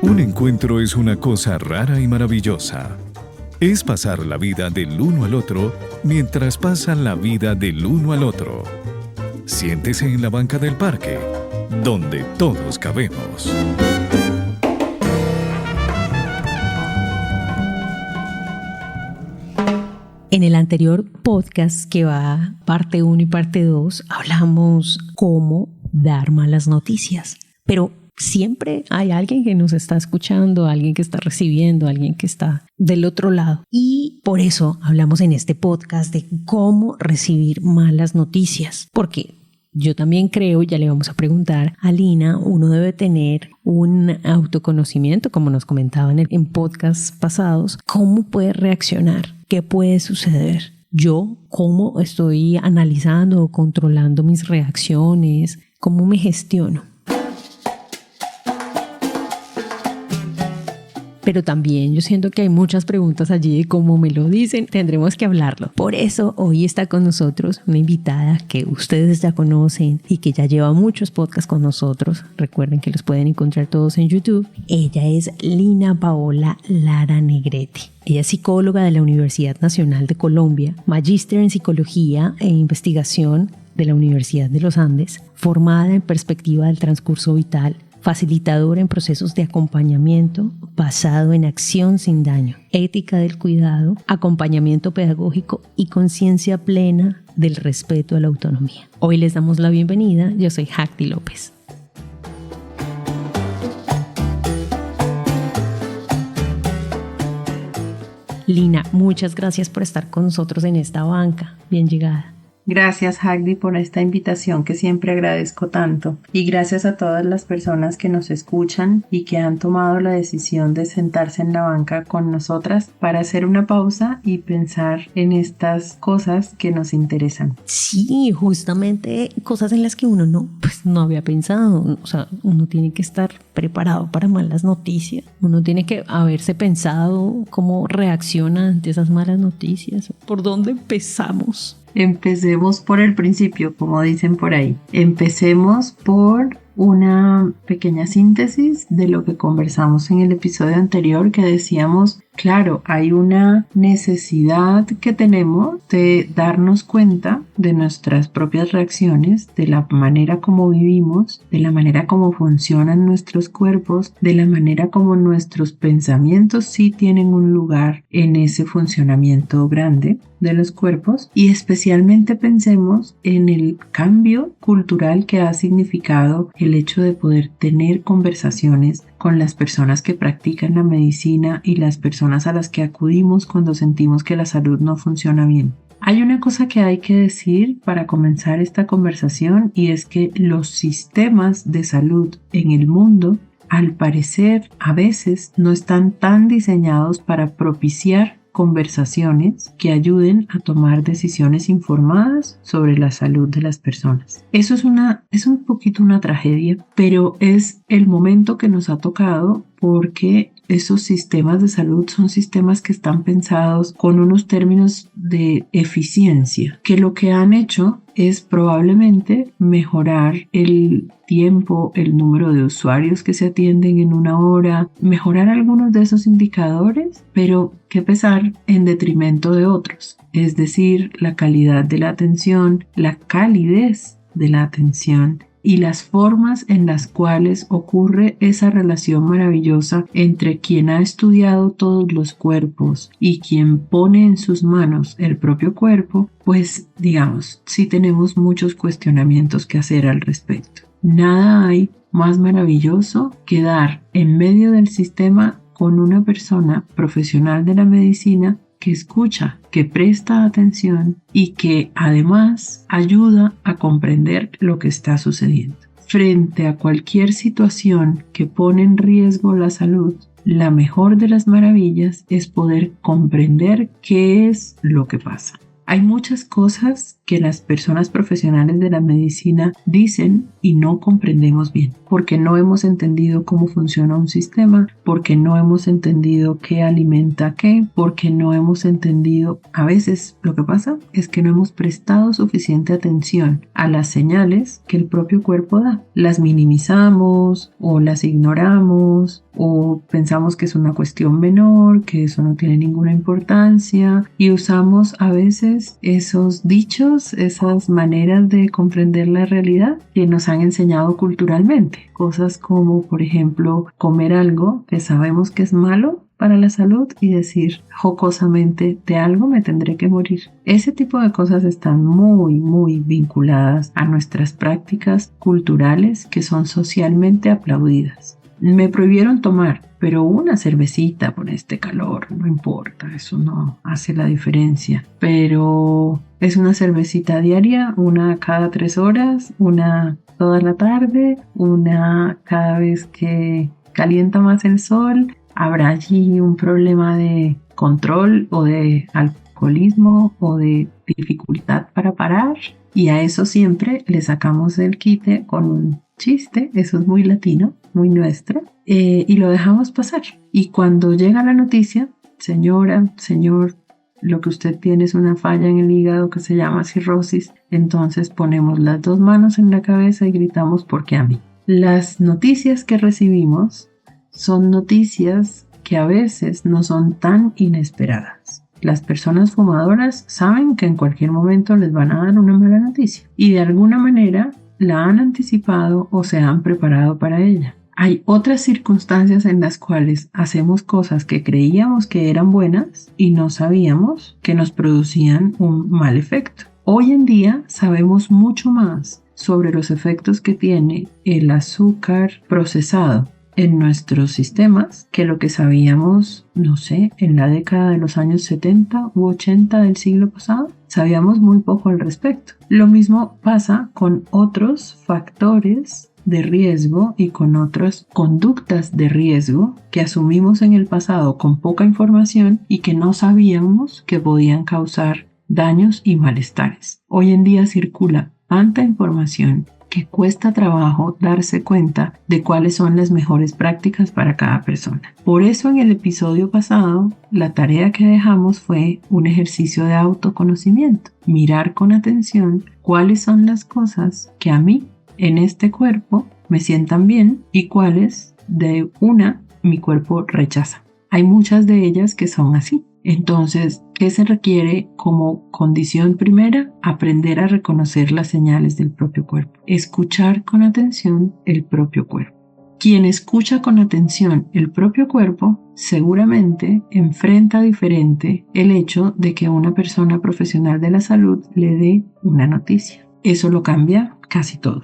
Un encuentro es una cosa rara y maravillosa. Es pasar la vida del uno al otro mientras pasan la vida del uno al otro. Siéntese en la banca del parque, donde todos cabemos. En el anterior podcast, que va parte 1 y parte 2, hablamos cómo dar malas noticias. Pero siempre hay alguien que nos está escuchando, alguien que está recibiendo, alguien que está del otro lado. Y por eso hablamos en este podcast de cómo recibir malas noticias. Porque yo también creo, ya le vamos a preguntar a Lina, uno debe tener un autoconocimiento, como nos comentaban en podcasts pasados, cómo puede reaccionar, qué puede suceder. Yo, cómo estoy analizando o controlando mis reacciones, cómo me gestiono. Pero también yo siento que hay muchas preguntas allí de cómo me lo dicen, tendremos que hablarlo. Por eso hoy está con nosotros una invitada que ustedes ya conocen y que ya lleva muchos podcasts con nosotros. Recuerden que los pueden encontrar todos en YouTube. Ella es Lina Paola Lara Negrete. Ella es psicóloga de la Universidad Nacional de Colombia, magíster en Psicología e Investigación de la Universidad de los Andes, formada en perspectiva del transcurso vital, facilitadora en procesos de acompañamiento basado en acción sin daño, ética del cuidado, acompañamiento pedagógico y conciencia plena del respeto a la autonomía. Hoy les damos la bienvenida. Yo soy Jacti López. Lina, muchas gracias por estar con nosotros en esta banca. Bien llegada. Gracias, Hagdi, por esta invitación que siempre agradezco tanto. Y gracias a todas las personas que nos escuchan y que han tomado la decisión de sentarse en la banca con nosotras para hacer una pausa y pensar en estas cosas que nos interesan. Sí, justamente cosas en las que uno no había pensado. O sea, uno tiene que estar preparado para malas noticias. Uno tiene que haberse pensado cómo reacciona ante esas malas noticias. ¿Por dónde empezamos? Empecemos por el principio, como dicen por ahí. Empecemos por una pequeña síntesis de lo que conversamos en el episodio anterior, que decíamos, claro, hay una necesidad que tenemos de darnos cuenta de nuestras propias reacciones, de la manera como vivimos, de la manera como funcionan nuestros cuerpos, de la manera como nuestros pensamientos sí tienen un lugar en ese funcionamiento grande de los cuerpos, y especialmente pensemos en el cambio cultural que ha significado el hecho de poder tener conversaciones con las personas que practican la medicina y las personas a las que acudimos cuando sentimos que la salud no funciona bien. Hay una cosa que hay que decir para comenzar esta conversación, y es que los sistemas de salud en el mundo, al parecer, a veces no están tan diseñados para propiciar conversaciones que ayuden a tomar decisiones informadas sobre la salud de las personas. Eso es un poquito una tragedia, pero es el momento que nos ha tocado, porque esos sistemas de salud son sistemas que están pensados con unos términos de eficiencia, que lo que han hecho es probablemente mejorar el tiempo, el número de usuarios que se atienden en una hora, mejorar algunos de esos indicadores, pero qué pesar, en detrimento de otros. Es decir, la calidad de la atención, la calidez de la atención y las formas en las cuales ocurre esa relación maravillosa entre quien ha estudiado todos los cuerpos y quien pone en sus manos el propio cuerpo, pues digamos, sí tenemos muchos cuestionamientos que hacer al respecto. Nada hay más maravilloso que dar en medio del sistema con una persona profesional de la medicina que escucha, que presta atención y que además ayuda a comprender lo que está sucediendo. Frente a cualquier situación que pone en riesgo la salud, la mejor de las maravillas es poder comprender qué es lo que pasa. Hay muchas cosas que las personas profesionales de la medicina dicen y no comprendemos bien, porque no hemos entendido cómo funciona un sistema, porque no hemos entendido qué alimenta qué, porque no hemos entendido, a veces lo que pasa es que no hemos prestado suficiente atención a las señales que el propio cuerpo da. Las minimizamos o las ignoramos o pensamos que es una cuestión menor, que eso no tiene ninguna importancia y usamos a veces esos dichos, esas maneras de comprender la realidad que nos han enseñado culturalmente. Cosas como, por ejemplo, comer algo que sabemos que es malo para la salud y decir jocosamente, de algo me tendré que morir. Ese tipo de cosas están muy vinculadas a nuestras prácticas culturales que son socialmente aplaudidas. Me prohibieron tomar, pero una cervecita por este calor, no importa, eso no hace la diferencia. Pero es una cervecita diaria, una cada 3 horas, una toda la tarde, una cada vez que calienta más el sol. Habrá allí un problema de control o de alcoholismo o de dificultad para parar. Y a eso siempre le sacamos el quite con un chiste, eso es muy latino, muy nuestro, y lo dejamos pasar. Y cuando llega la noticia, señora, señor, lo que usted tiene es una falla en el hígado que se llama cirrosis, entonces ponemos las 2 manos en la cabeza y gritamos, ¿por qué a mí? Las noticias que recibimos son noticias que a veces no son tan inesperadas. Las personas fumadoras saben que en cualquier momento les van a dar una mala noticia y de alguna manera la han anticipado o se han preparado para ella. Hay otras circunstancias en las cuales hacemos cosas que creíamos que eran buenas y no sabíamos que nos producían un mal efecto. Hoy en día sabemos mucho más sobre los efectos que tiene el azúcar procesado en nuestros sistemas que lo que sabíamos, no sé, en la década de los años 70 u 80 del siglo pasado. Sabíamos muy poco al respecto. Lo mismo pasa con otros factores de riesgo y con otras conductas de riesgo que asumimos en el pasado con poca información y que no sabíamos que podían causar daños y malestares. Hoy en día circula tanta información que cuesta trabajo darse cuenta de cuáles son las mejores prácticas para cada persona. Por eso en el episodio pasado, la tarea que dejamos fue un ejercicio de autoconocimiento. Mirar con atención cuáles son las cosas que a mí, en este cuerpo, me sientan bien y cuáles de una mi cuerpo rechaza. Hay muchas de ellas que son así. Entonces, ¿qué se requiere como condición primera? Aprender a reconocer las señales del propio cuerpo. Escuchar con atención el propio cuerpo. Quien escucha con atención el propio cuerpo seguramente enfrenta diferente el hecho de que una persona profesional de la salud le dé una noticia. Eso lo cambia casi todo.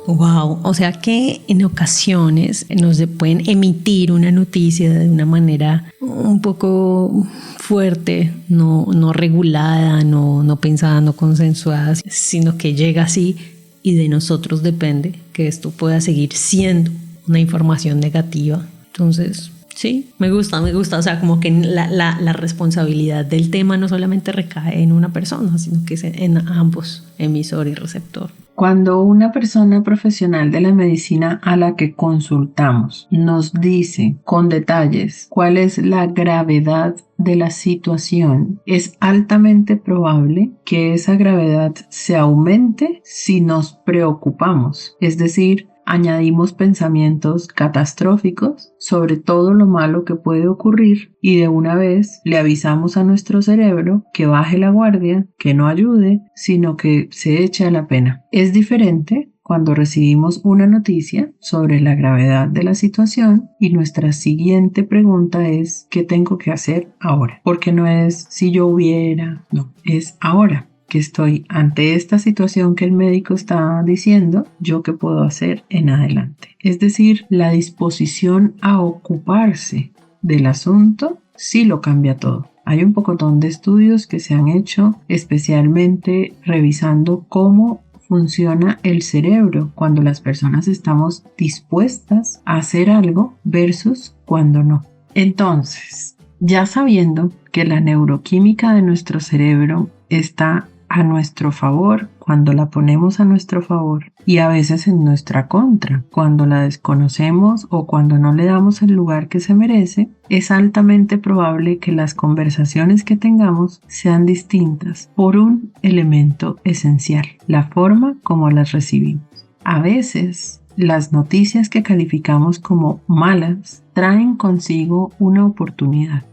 Wow, o sea que en ocasiones nos pueden emitir una noticia de una manera un poco fuerte, no regulada, no pensada, no consensuada, sino que llega así y de nosotros depende que esto pueda seguir siendo una información negativa. Entonces, sí, me gusta, o sea, como que la responsabilidad del tema no solamente recae en una persona, sino que es en ambos, emisor y receptor. Cuando una persona profesional de la medicina a la que consultamos nos dice con detalles cuál es la gravedad de la situación, es altamente probable que esa gravedad se aumente si nos preocupamos, es decir, añadimos pensamientos catastróficos sobre todo lo malo que puede ocurrir y de una vez le avisamos a nuestro cerebro que baje la guardia, que no ayude, sino que se eche a la pena. Es diferente cuando recibimos una noticia sobre la gravedad de la situación y nuestra siguiente pregunta es ¿qué tengo que hacer ahora? Porque no es si yo hubiera, no, es ahora. que estoy ante esta situación que el médico está diciendo, ¿yo qué puedo hacer en adelante? Es decir, la disposición a ocuparse del asunto sí lo cambia todo. Hay un pocotón de estudios que se han hecho especialmente revisando cómo funciona el cerebro cuando las personas estamos dispuestas a hacer algo versus cuando no. Entonces, ya sabiendo que la neuroquímica de nuestro cerebro está a nuestro favor cuando la ponemos a nuestro favor y a veces en nuestra contra cuando la desconocemos o cuando no le damos el lugar que se merece, es altamente probable que las conversaciones que tengamos sean distintas por un elemento esencial, la forma como las recibimos. A veces las noticias que calificamos como malas traen consigo una oportunidad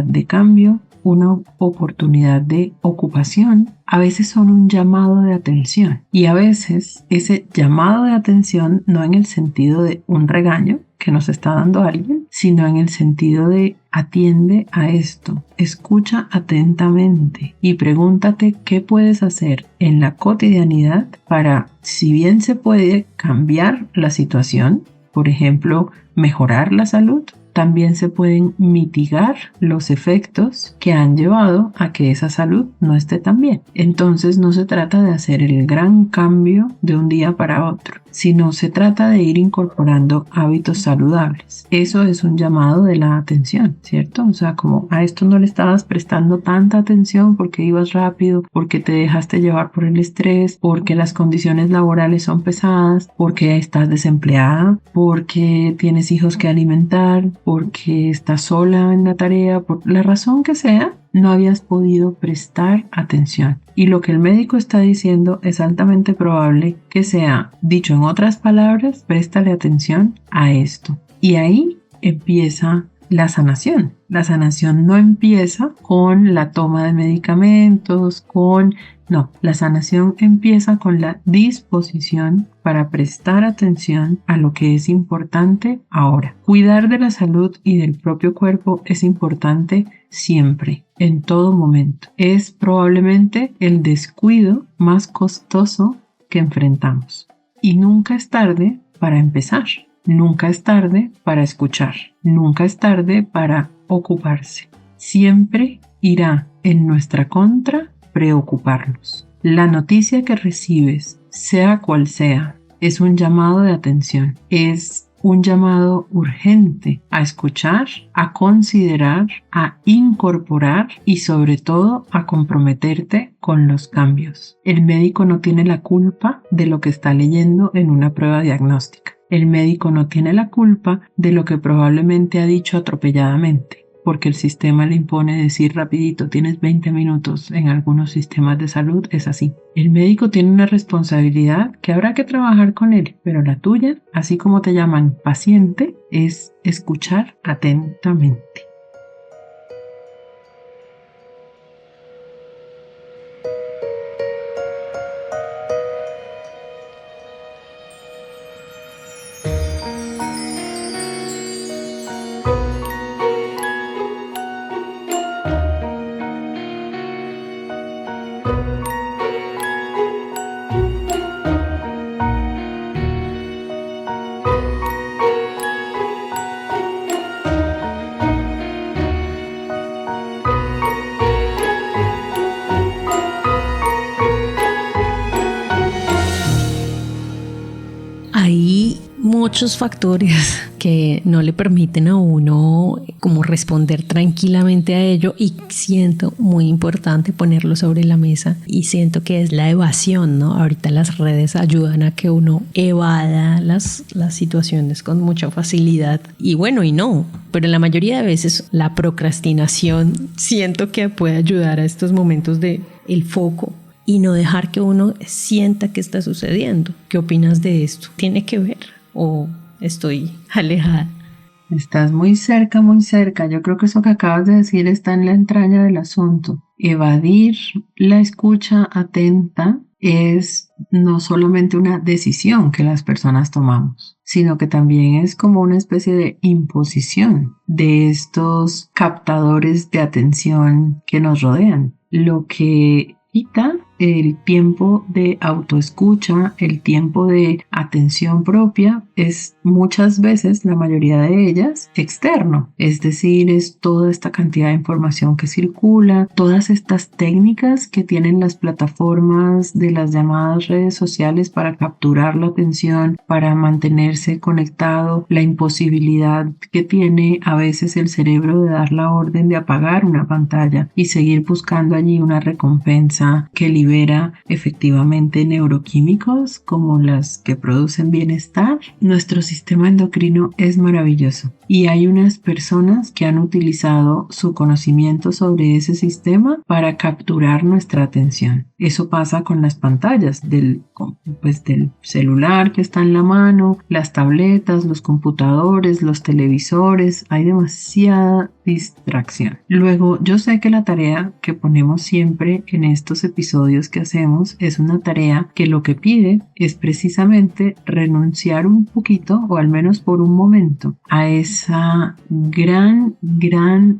de cambio, una oportunidad de ocupación, a veces son un llamado de atención y a veces ese llamado de atención no en el sentido de un regaño que nos está dando alguien, sino en el sentido de atiende a esto, escucha atentamente y pregúntate qué puedes hacer en la cotidianidad para, si bien se puede cambiar la situación, por ejemplo, mejorar la salud, también se pueden mitigar los efectos que han llevado a que esa salud no esté tan bien. Entonces no se trata de hacer el gran cambio de un día para otro, sino se trata de ir incorporando hábitos saludables. Eso es un llamado de la atención, ¿cierto? O sea, como a esto no le estabas prestando tanta atención porque ibas rápido, porque te dejaste llevar por el estrés, porque las condiciones laborales son pesadas, porque estás desempleada, porque tienes hijos que alimentar, porque estás sola en la tarea, por la razón que sea, no habías podido prestar atención. Y lo que el médico está diciendo es altamente probable que sea, dicho en otras palabras, préstale atención a esto. Y ahí empieza la sanación. La sanación no empieza con la toma de medicamentos, no, la sanación empieza con la disposición para prestar atención a lo que es importante ahora. Cuidar de la salud y del propio cuerpo es importante siempre, en todo momento. Es probablemente el descuido más costoso que enfrentamos. Y nunca es tarde para empezar. Nunca es tarde para escuchar. Nunca es tarde para ocuparse. Siempre irá en nuestra contra preocuparnos. La noticia que recibes, sea cual sea, es un llamado de atención. Es un llamado urgente a escuchar, a considerar, a incorporar y sobre todo a comprometerte con los cambios. El médico no tiene la culpa de lo que está leyendo en una prueba diagnóstica. El médico no tiene la culpa de lo que probablemente ha dicho atropelladamente, porque el sistema le impone decir rapidito, tienes 20 minutos. En algunos sistemas de salud es así. El médico tiene una responsabilidad que habrá que trabajar con él, pero la tuya, así como te llaman paciente, es escuchar atentamente. Muchos factores que no le permiten a uno como responder tranquilamente a ello y siento muy importante ponerlo sobre la mesa y siento que es la evasión, ¿no? Ahorita las redes ayudan a que uno evada las situaciones con mucha facilidad y bueno y no, pero la mayoría de veces la procrastinación siento que puede ayudar a estos momentos de el foco y no dejar que uno sienta que está sucediendo. ¿Qué opinas de esto? ¿Tiene que ver? ¿O estoy alejada? Estás muy cerca, muy cerca. Yo creo que eso que acabas de decir está en la entraña del asunto. Evadir la escucha atenta es no solamente una decisión que las personas tomamos, sino que también es como una especie de imposición de estos captadores de atención que nos rodean. Lo que quita el tiempo de autoescucha, el tiempo de atención propia, es muchas veces, la mayoría de ellas, externo. Es decir, es toda esta cantidad de información que circula, todas estas técnicas que tienen las plataformas de las llamadas redes sociales para capturar la atención, para mantenerse conectado, la imposibilidad que tiene a veces el cerebro de dar la orden de apagar una pantalla y seguir buscando allí una recompensa que libera efectivamente neuroquímicos como las que producen bienestar. Nuestro sistema endocrino es maravilloso y hay unas personas que han utilizado su conocimiento sobre ese sistema para capturar nuestra atención. Eso pasa con las pantallas del celular que está en la mano, las tabletas, los computadores, los televisores. Hay demasiada distracción. Luego, yo sé que la tarea que ponemos siempre en estos episodios que hacemos es una tarea que lo que pide es precisamente renunciar un poquito, o al menos por un momento, a esa gran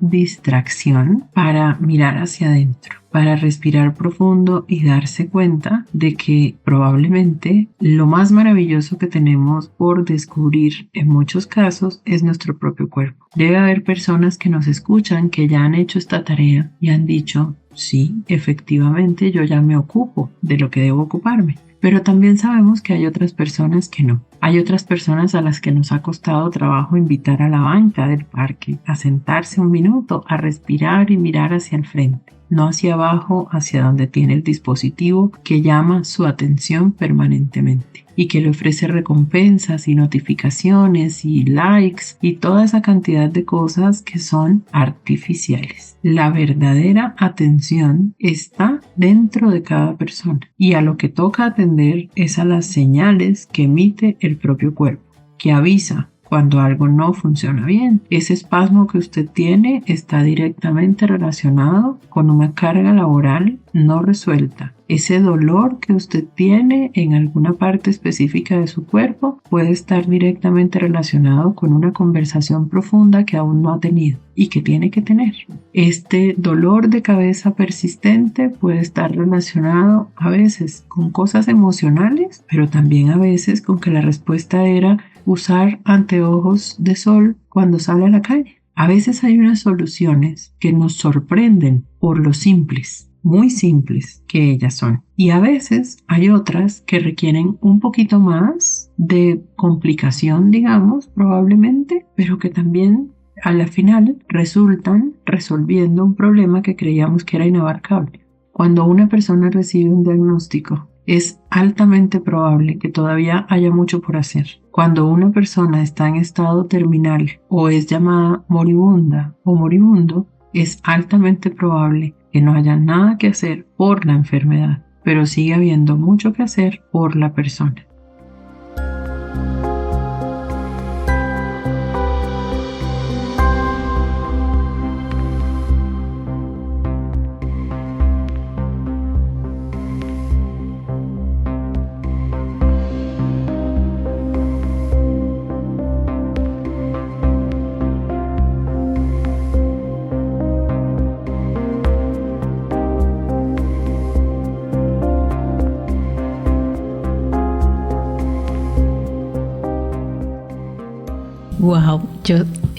distracción para mirar hacia adentro, para respirar profundo y darse cuenta de que probablemente lo más maravilloso que tenemos por descubrir en muchos casos es nuestro propio cuerpo. Debe haber personas que nos escuchan que ya han hecho esta tarea y han dicho: sí, efectivamente yo ya me ocupo de lo que debo ocuparme. Pero también sabemos que hay otras personas que no. Hay otras personas a las que nos ha costado trabajo invitar a la banca del parque, a sentarse un minuto, a respirar y mirar hacia el frente, no hacia abajo, hacia donde tiene el dispositivo que llama su atención permanentemente y que le ofrece recompensas y notificaciones y likes y toda esa cantidad de cosas que son artificiales. La verdadera atención está dentro de cada persona y a lo que toca atender es a las señales que emite el propio cuerpo, que avisa cuando algo no funciona bien. Ese espasmo que usted tiene está directamente relacionado con una carga laboral no resuelta. Ese dolor que usted tiene en alguna parte específica de su cuerpo puede estar directamente relacionado con una conversación profunda que aún no ha tenido y que tiene que tener. Este dolor de cabeza persistente puede estar relacionado a veces con cosas emocionales, pero también a veces con que la respuesta era usar anteojos de sol cuando sale a la calle. A veces hay unas soluciones que nos sorprenden por lo simples, muy simples que ellas son. Y a veces hay otras que requieren un poquito más de complicación, digamos, probablemente, pero que también a la final resultan resolviendo un problema que creíamos que era inabarcable. Cuando una persona recibe un diagnóstico, es altamente probable que todavía haya mucho por hacer. Cuando una persona está en estado terminal o es llamada moribunda o moribundo, es altamente probable que no haya nada que hacer por la enfermedad, pero sigue habiendo mucho que hacer por la persona. Wow, yo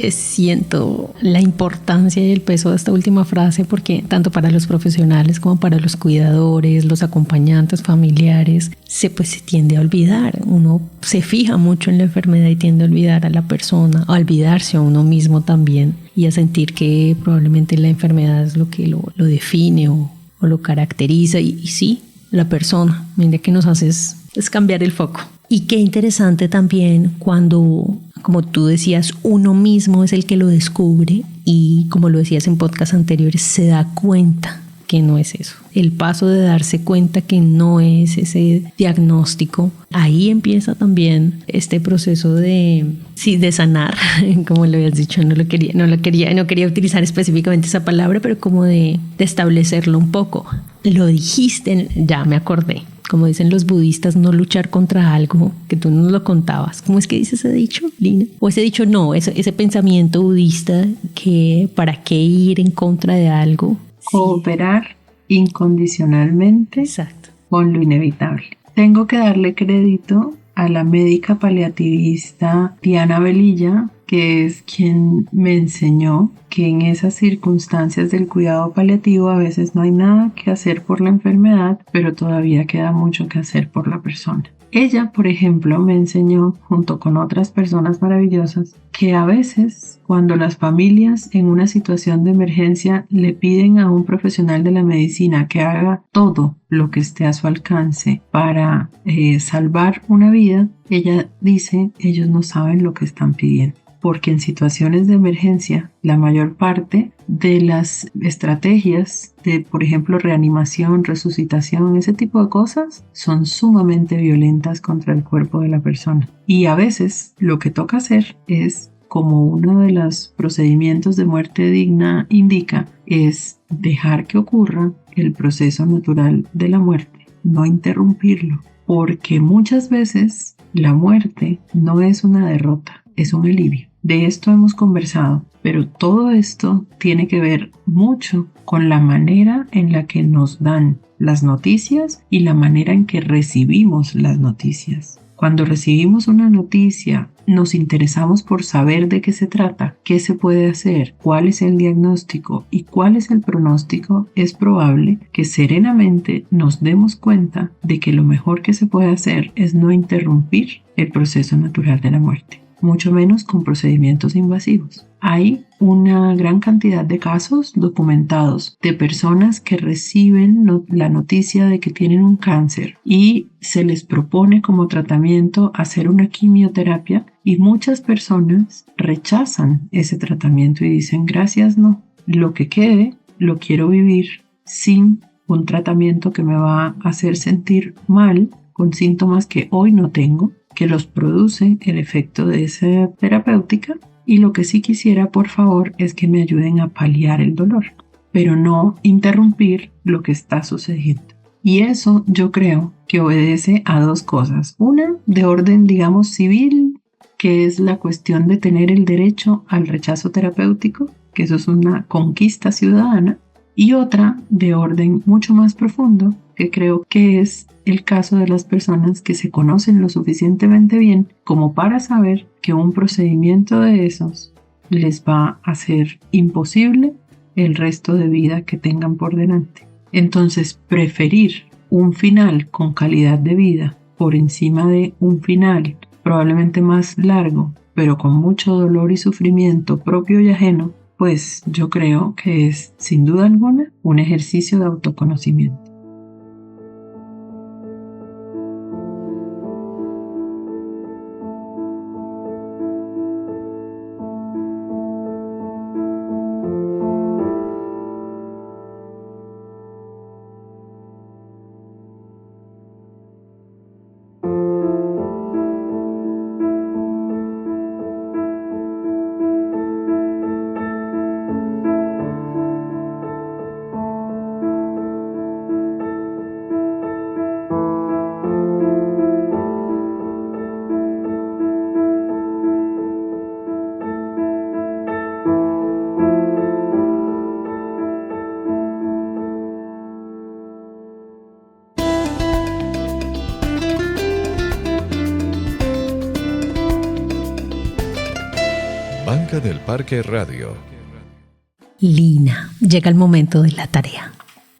siento la importancia y el peso de esta última frase, porque tanto para los profesionales como para los cuidadores, los acompañantes familiares, se tiende a olvidar. Uno se fija mucho en la enfermedad y tiende a olvidar a la persona, a olvidarse a uno mismo también y a sentir que probablemente la enfermedad es lo que lo define o lo caracteriza. Y sí, la persona, mira que nos hace es cambiar el foco. Y qué interesante también cuando, como tú decías, uno mismo es el que lo descubre y, como lo decías en podcast anteriores, se da cuenta que no es eso. El paso de darse cuenta que no es ese diagnóstico, ahí empieza también este proceso de sanar, como lo habías dicho, no quería utilizar específicamente esa palabra, pero como de establecerlo un poco. Lo dijiste, ya me acordé. Como dicen los budistas, no luchar contra algo, que tú nos lo contabas. ¿Cómo es que dice ese dicho, Lina? O ese dicho no, ese pensamiento budista que para qué ir en contra de algo. Cooperar incondicionalmente Exacto. con lo inevitable. Tengo que darle crédito a la médica paliativista Diana Velilla, que es quien me enseñó que en esas circunstancias del cuidado paliativo a veces no hay nada que hacer por la enfermedad, pero todavía queda mucho que hacer por la persona. Ella, por ejemplo, me enseñó, junto con otras personas maravillosas, que a veces cuando las familias en una situación de emergencia le piden a un profesional de la medicina que haga todo lo que esté a su alcance para salvar una vida, ella dice, ellos no saben lo que están pidiendo. Porque en situaciones de emergencia, la mayor parte de las estrategias de, por ejemplo, reanimación, resucitación, ese tipo de cosas, son sumamente violentas contra el cuerpo de la persona. Y a veces lo que toca hacer es, como uno de los procedimientos de muerte digna indica, es dejar que ocurra el proceso natural de la muerte, no interrumpirlo. Porque muchas veces la muerte no es una derrota, es un alivio. De esto hemos conversado, pero todo esto tiene que ver mucho con la manera en la que nos dan las noticias y la manera en que recibimos las noticias. Cuando recibimos una noticia, nos interesamos por saber de qué se trata, qué se puede hacer, cuál es el diagnóstico y cuál es el pronóstico. Es probable que serenamente nos demos cuenta de que lo mejor que se puede hacer es no interrumpir el proceso natural de la muerte, mucho menos con procedimientos invasivos. Hay una gran cantidad de casos documentados de personas que reciben la noticia de que tienen un cáncer y se les propone como tratamiento hacer una quimioterapia y muchas personas rechazan ese tratamiento y dicen gracias, no, lo que quede lo quiero vivir sin un tratamiento que me va a hacer sentir mal con síntomas que hoy no tengo, que los produce el efecto de esa terapéutica, y lo que sí quisiera, por favor, es que me ayuden a paliar el dolor, pero no interrumpir lo que está sucediendo. Y eso yo creo que obedece a dos cosas. Una, de orden, digamos, civil, que es la cuestión de tener el derecho al rechazo terapéutico, que eso es una conquista ciudadana, y otra, de orden mucho más profundo, que creo que es el caso de las personas que se conocen lo suficientemente bien como para saber que un procedimiento de esos les va a hacer imposible el resto de vida que tengan por delante. Entonces, preferir un final con calidad de vida por encima de un final probablemente más largo, pero con mucho dolor y sufrimiento propio y ajeno, pues yo creo que es, sin duda alguna, un ejercicio de autoconocimiento. Banca del Parque Radio. Lina, llega el momento de la tarea.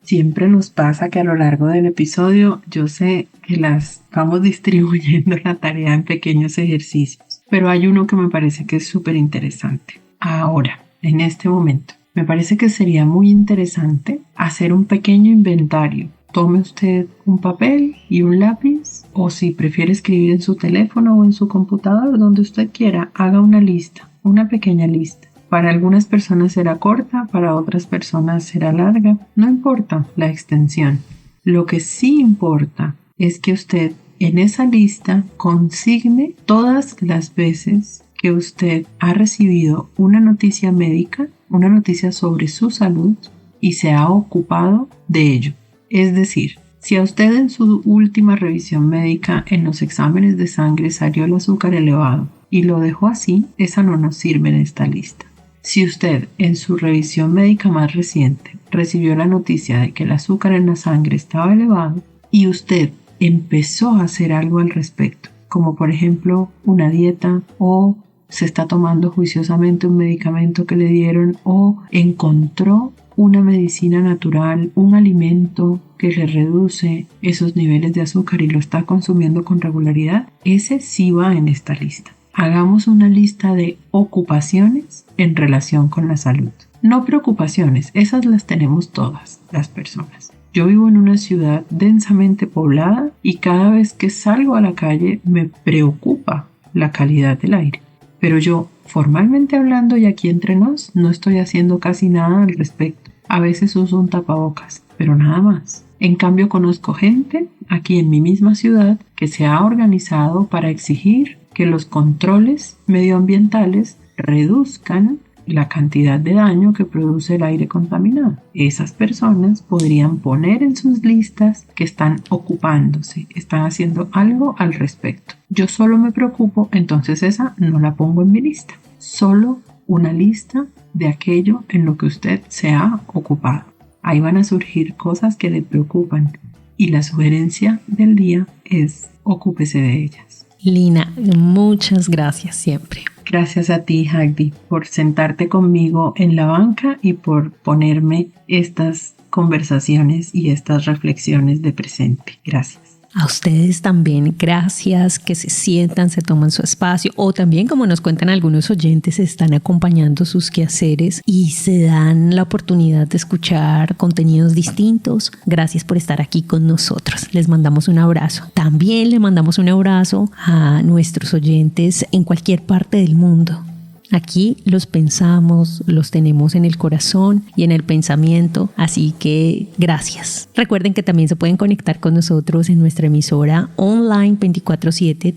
Siempre nos pasa que a lo largo del episodio yo sé que las vamos distribuyendo la tarea en pequeños ejercicios, pero hay uno que me parece que es súper interesante. Ahora, en este momento, me parece que sería muy interesante hacer un pequeño inventario. Tome usted un papel y un lápiz, o si prefiere escribir en su teléfono o en su computador, donde usted quiera, haga una lista, una pequeña lista. Para algunas personas será corta, para otras personas será larga. No importa la extensión. Lo que sí importa es que usted en esa lista consigne todas las veces que usted ha recibido una noticia médica, una noticia sobre su salud y se ha ocupado de ello. Es decir, si a usted en su última revisión médica en los exámenes de sangre salió el azúcar elevado y lo dejó así, esa no nos sirve en esta lista. Si usted en su revisión médica más reciente recibió la noticia de que el azúcar en la sangre estaba elevado y usted empezó a hacer algo al respecto, como por ejemplo una dieta o se está tomando juiciosamente un medicamento que le dieron o encontró una medicina natural, un alimento que le reduce esos niveles de azúcar y lo está consumiendo con regularidad, ese sí va en esta lista. Hagamos una lista de ocupaciones en relación con la salud. No preocupaciones, esas las tenemos todas las personas. Yo vivo en una ciudad densamente poblada y cada vez que salgo a la calle me preocupa la calidad del aire. Pero yo, formalmente hablando y aquí entre nos, no estoy haciendo casi nada al respecto. A veces uso un tapabocas, pero nada más. En cambio, conozco gente aquí en mi misma ciudad que se ha organizado para exigir que los controles medioambientales reduzcan la cantidad de daño que produce el aire contaminado. Esas personas podrían poner en sus listas que están ocupándose, están haciendo algo al respecto. Yo solo me preocupo, entonces esa no la pongo en mi lista. Solo una lista de aquello en lo que usted se ha ocupado. Ahí van a surgir cosas que le preocupan y la sugerencia del día es ocúpese de ellas. Lina, muchas gracias siempre. Gracias a ti, Hagdi, por sentarte conmigo en la banca y por ponerme estas conversaciones y estas reflexiones de presente. Gracias. A ustedes también, gracias, que se sientan, se toman su espacio o también, como nos cuentan algunos oyentes, están acompañando sus quehaceres y se dan la oportunidad de escuchar contenidos distintos. Gracias por estar aquí con nosotros. Les mandamos un abrazo. También le mandamos un abrazo a nuestros oyentes en cualquier parte del mundo. Aquí los pensamos, los tenemos en el corazón y en el pensamiento, así que gracias. Recuerden que también se pueden conectar con nosotros en nuestra emisora online 24/7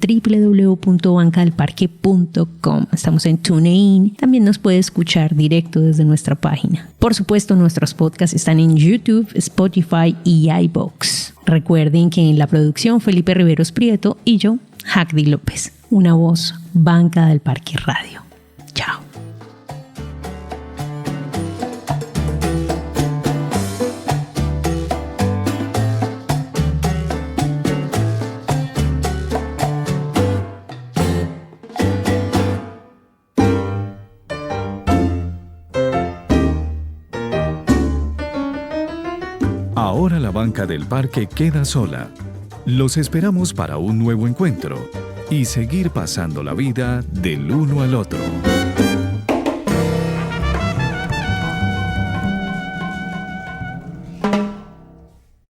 www.bancadelparque.com. Estamos en TuneIn, también nos puede escuchar directo desde nuestra página. Por supuesto, nuestros podcasts están en YouTube, Spotify y iVoox. Recuerden que en la producción Felipe Riveros Prieto y yo, Hagdi López, una voz, Banca del Parque Radio. Chao. Ahora la banca del parque queda sola. Los esperamos para un nuevo encuentro y seguir pasando la vida del uno al otro.